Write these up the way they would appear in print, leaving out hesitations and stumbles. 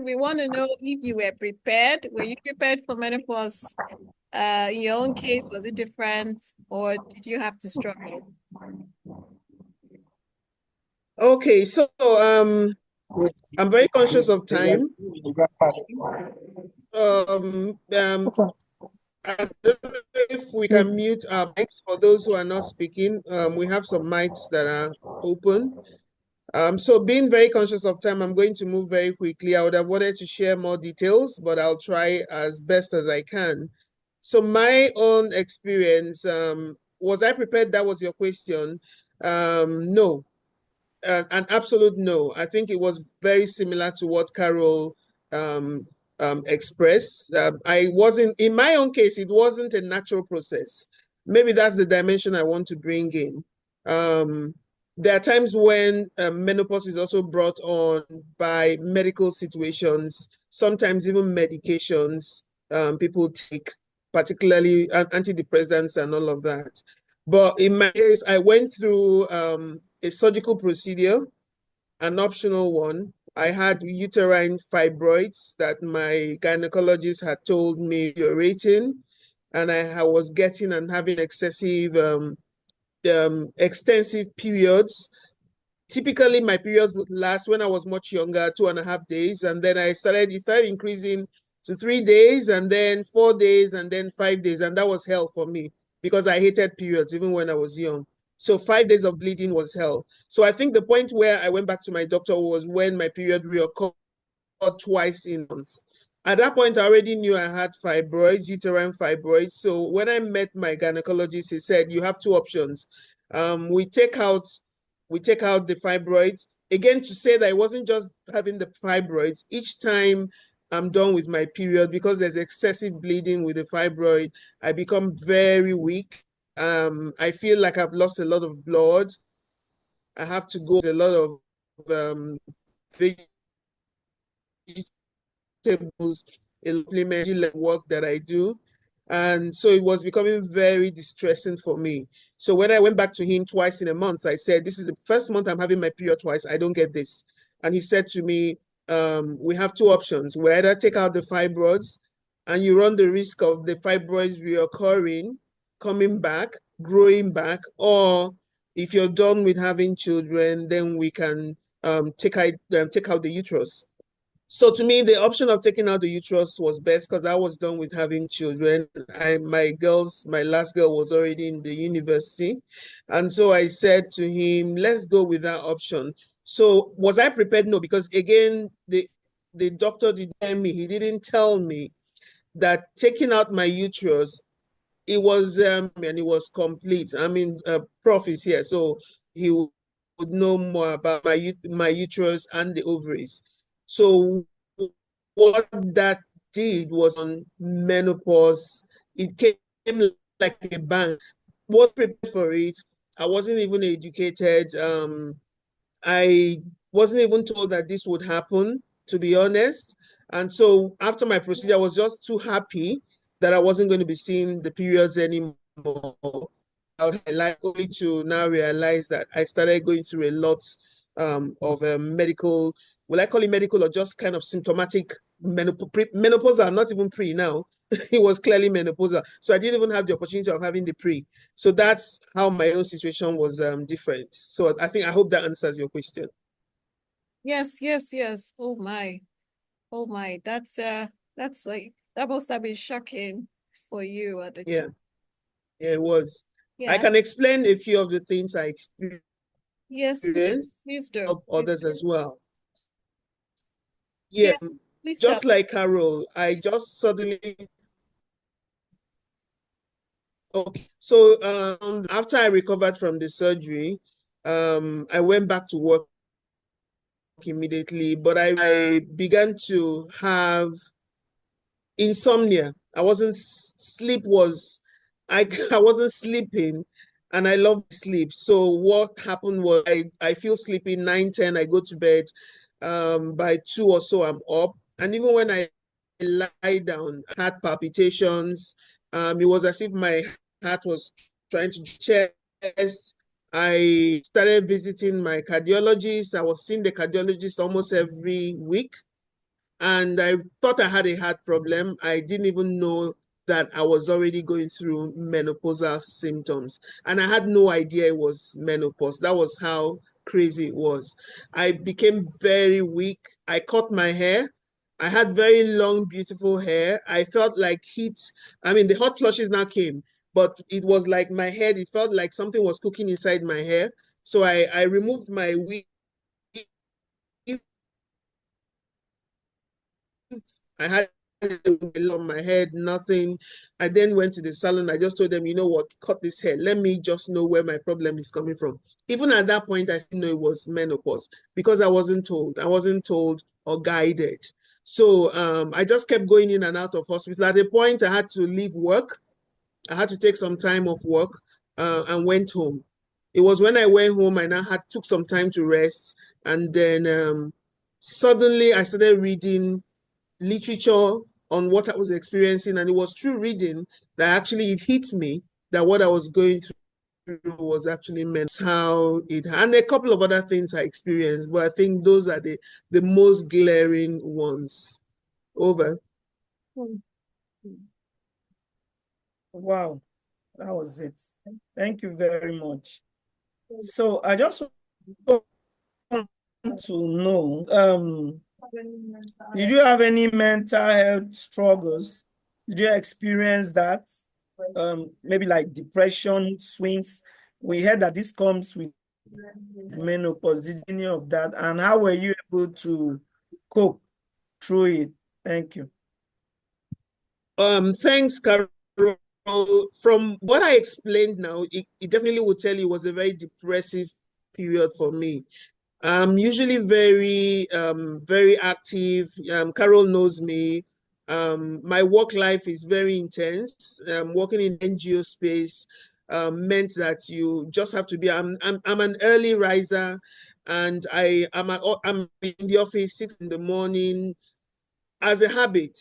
We want to know if you were prepared. Were you prepared for menopause? In your own case, was it different, or did you have to struggle? Okay, so I'm very conscious of time. Um, um, I don't know if we can mute our mics for those who are not speaking. We have some mics that are open. So being very conscious of time, I'm going to move very quickly. I would have wanted to share more details, but I'll try as best as I can. So my own experience, was I prepared? That was your question. No, an absolute no. I think it was very similar to what Carol um, expressed. I wasn't, in my own case, it wasn't a natural process. Maybe that's the dimension I want to bring in. There are times when menopause is also brought on by medical situations, sometimes even medications people take, particularly antidepressants and all of that. But in my case, I went through a surgical procedure, an optional one. I had uterine fibroids that my gynecologist had told me you're rating, and I was getting and having excessive, extensive periods. Typically, my periods would last when I was much younger, 2.5 days, and then it started increasing to 3 days, and then 4 days, and then 5 days, and that was hell for me because I hated periods even when I was young. So 5 days of bleeding was hell. So I think the point where I went back to my doctor was when my period reoccurred twice in months. At that point, I already knew I had fibroids, uterine fibroids. So when I met my gynecologist, he said, "You have two options. We take out the fibroids." Again, to say that I wasn't just having the fibroids. Each time I'm done with my period, because there's excessive bleeding with the fibroid, I become very weak. I feel like I've lost a lot of blood. I have to go a lot of vegetables, implement work that I do. And so it was becoming very distressing for me. So when I went back to him twice in a month, I said, "This is the first month I'm having my period twice. I don't get this." And he said to me, "We have two options. We either take out the fibroids and you run the risk of the fibroids reoccurring, coming back, growing back, or if you're done with having children, then we can take out the uterus." So to me, the option of taking out the uterus was best because I was done with having children. My last girl was already in the university. And so I said to him, let's go with that option. So was I prepared? No, because again, the doctor didn't tell me, he didn't tell me that taking out my uterus, it was complete. I mean, Prof is here, so he would know more about my uterus and the ovaries. So what that did was on menopause, it came like a bang. Was prepared for it. I wasn't even educated. I wasn't even told that this would happen, to be honest. And so after my procedure, I was just too happy that I wasn't going to be seeing the periods anymore. I like only to now realize that I started going through a lot of medical, will I call it medical or just kind of symptomatic menopause, are not even pre now. It was clearly menopausal. So I didn't even have the opportunity of having the pre. So that's how my own situation was different. So I hope that answers your question. Yes, yes, yes. Oh my. Oh my. That's like that must have been shocking for you at the time. Yeah, yeah, it was. I Yeah. can explain a few of the things I Yes, please. experienced, Please do. help Please others do. as well. Yeah, Yeah, please tell. just like Carol, I just suddenly, okay. So after I recovered from the surgery, I went back to work immediately, but I began to have insomnia. I wasn't sleep was I I wasn't sleeping, and I love sleep. So what happened was I feel sleepy 9, 10, I go to bed. By 2 or so I'm up. And even when I lie down, I had palpitations. It was as if my heart was trying to chest. I started visiting my cardiologist. I was seeing the cardiologist almost every week. and I thought I had a heart problem. I didn't even know that I was already going through menopausal symptoms, and I had no idea it was menopause. That was how crazy it was. I became very weak. I cut my hair. I had very long, beautiful hair. I felt like heat. I mean, the hot flushes now came, but it was like my head, it felt like something was cooking inside my hair. So I removed my wig. I had it on my head, nothing. I then went to the salon. I just told them, you know what, cut this hair. Let me just know where my problem is coming from. Even at that point, I didn't know it was menopause because I wasn't told. I wasn't told or guided. So I just kept going in and out of hospital. At a point, I had to leave work. I had to take some time off work and went home. It was when I went home and I had took some time to rest, and then suddenly I started reading literature on what I was experiencing, and it was through reading that actually it hit me that what I was going through was actually meant how it, and a couple of other things I experienced, but I think those are the most glaring ones. Over. Wow, that was it. Thank you very much. So I just want to know, did you have any mental health struggles? Did you experience that? Maybe like depression, swings. We heard that this comes with menopause. Did any of that? And how were you able to cope through it? Thank you. Thanks, Carol. From what I explained now, it definitely would tell you it was a very depressive period for me. I'm usually very active. Carol knows me. My work life is very intense. Working in NGO space meant that you just have to be. I'm an early riser, and I'm in the office 6 in the morning as a habit.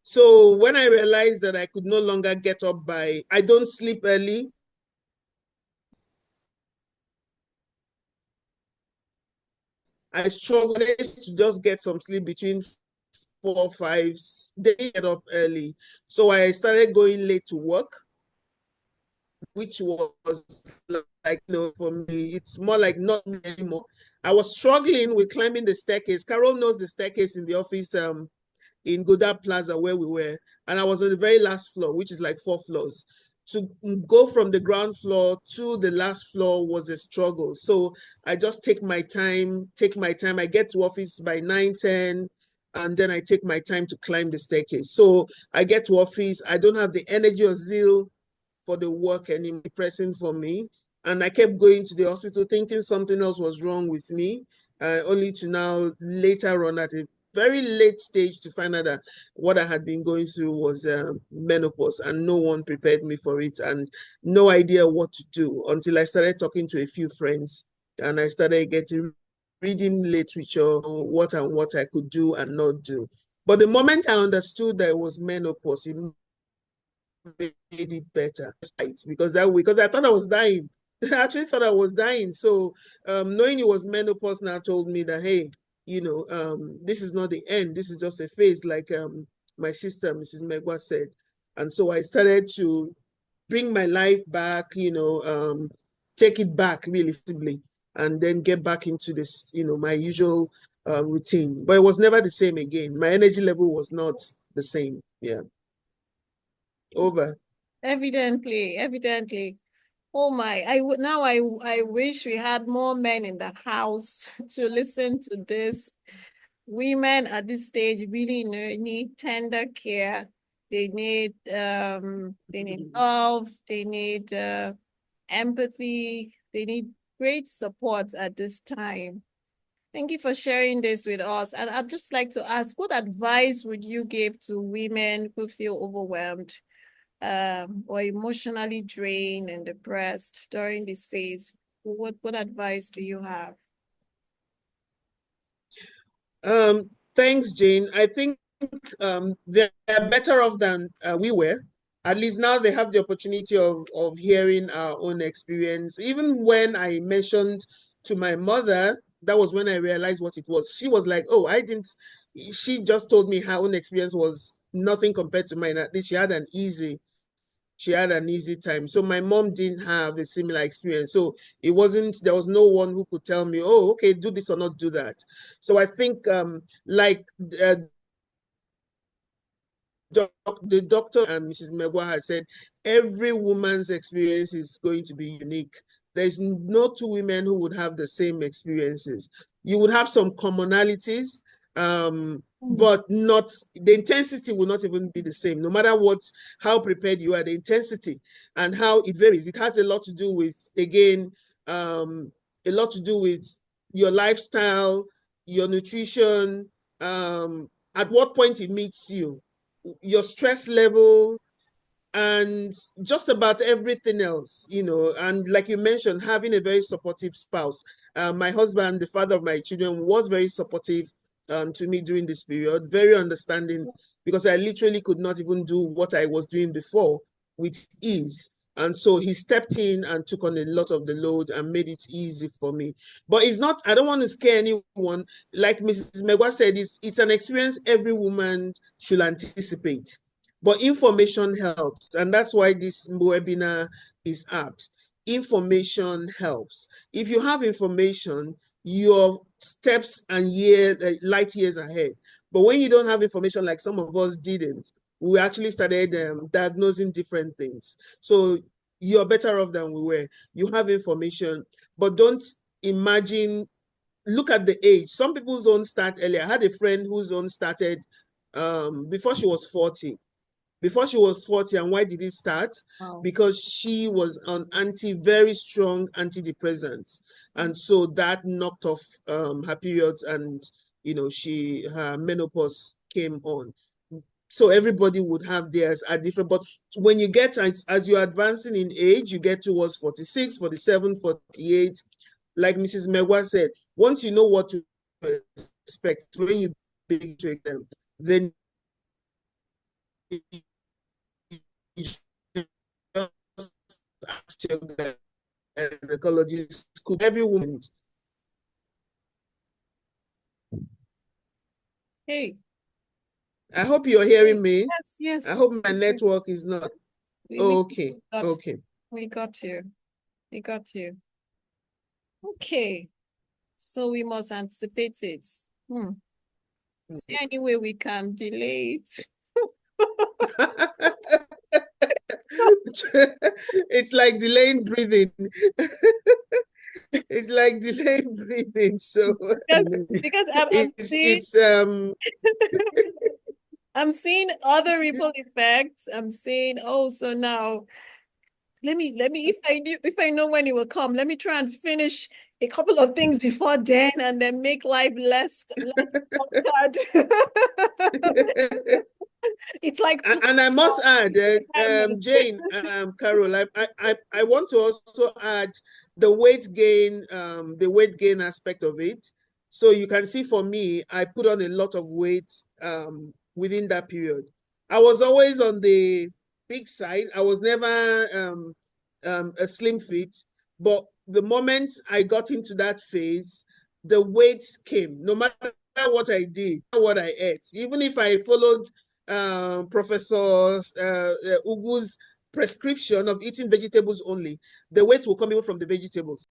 So when I realized that I could no longer get up I don't sleep early. I struggled to just get some sleep between 4, 5. They get up early. So I started going late to work, which was like, for me, it's more like not me anymore. I was struggling with climbing the staircase. Carol knows the staircase in the office in Godard Plaza where we were. And I was on the very last floor, which is like 4 floors. To go from the ground floor to the last floor was a struggle. So I just take my time. I get to office by 9, 10, and then I take my time to climb the staircase. So I get to office. I don't have the energy or zeal for the work anymore, pressing for me. And I kept going to the hospital thinking something else was wrong with me, only to now later on at a very late stage to find out that what I had been going through was menopause, and no one prepared me for it, and no idea what to do until I started talking to a few friends, and I started getting reading literature, what I could do and not do. But the moment I understood that it was menopause, it made it better because I thought I was dying. I actually thought I was dying. So knowing it was menopause now told me that, hey, this is not the end. This is just a phase, like my sister, Mrs. Megwa, said. And so I started to bring my life back, take it back really simply, and then get back into this, my usual routine. But it was never the same again. My energy level was not the same. Yeah. Over. Evidently, evidently. Oh my, I wish we had more men in the house to listen to this. Women at this stage really need tender care. They need love, they need empathy, they need great support at this time. Thank you for sharing this with us. And I'd just like to ask, what advice would you give to women who feel overwhelmed or emotionally drained and depressed during this phase? What advice do you have? Thanks, Jane. I think they're better off than we were. At least now they have the opportunity of hearing our own experience. Even when I mentioned to my mother, that was when I realized what it was. She was like, oh, I didn't she just told me her own experience was nothing compared to mine. At least she had an easy time. So my mom didn't have a similar experience. So there was no one who could tell me, oh, okay, do this or not do that. So I think like the doctor and Mrs. Megwa has said, every woman's experience is going to be unique. There's no two women who would have the same experiences. You would have some commonalities, but not the intensity will not even be the same. No matter how prepared you are, the intensity and how it varies. It has a lot to do with, again, a lot to do with your lifestyle, your nutrition, at what point it meets you, your stress level, and just about everything else, and like you mentioned, having a very supportive spouse. My husband, the father of my children, was very supportive to me during this period, very understanding, because I literally could not even do what I was doing before with ease. And so he stepped in and took on a lot of the load and made it easy for me. But it's not, I don't want to scare anyone. Like Mrs. Megwa said, it's an experience every woman should anticipate. But information helps, and that's why this webinar is apt. Information helps. If you have information, your steps and light years ahead. But when you don't have information, like some of us didn't, we actually started diagnosing different things. So you're better off than we were. You have information, but don't imagine, look at the age. Some people's own start earlier. I had a friend whose own started before she was 40. Before she was 40. And why did it start? Wow. Because she was on very strong antidepressants. And so that knocked off her periods, and her menopause came on. So everybody would have theirs at different, but when you get, as you're advancing in age, you get towards 46, 47, 48, like Mrs. Megwa said, once you know what to expect, when you begin to them, then you just ask your gynecologist, could every woman. Hey. I hope you're hearing me. Yes, yes. I hope my network is not. Okay. We got you. We got you. Okay. So we must anticipate it. Is there any way we can delay it? It's like delaying breathing. It's like delaying breathing. So because I'm seeing other ripple effects. I'm saying, oh, so now let me if I know when it will come, let me try and finish a couple of things before then, and then make life less cluttered. It's like, and I must add, Jane, Carol, I want to also add the weight gain aspect of it. So you can see, for me, I put on a lot of weight within that period. I was always on the big side. I was never a slim fit, but the moment I got into that phase, the weight came. No matter what I did, what I ate, even if I followed Professor Ugu's prescription of eating vegetables only, the weight will come even from the vegetables.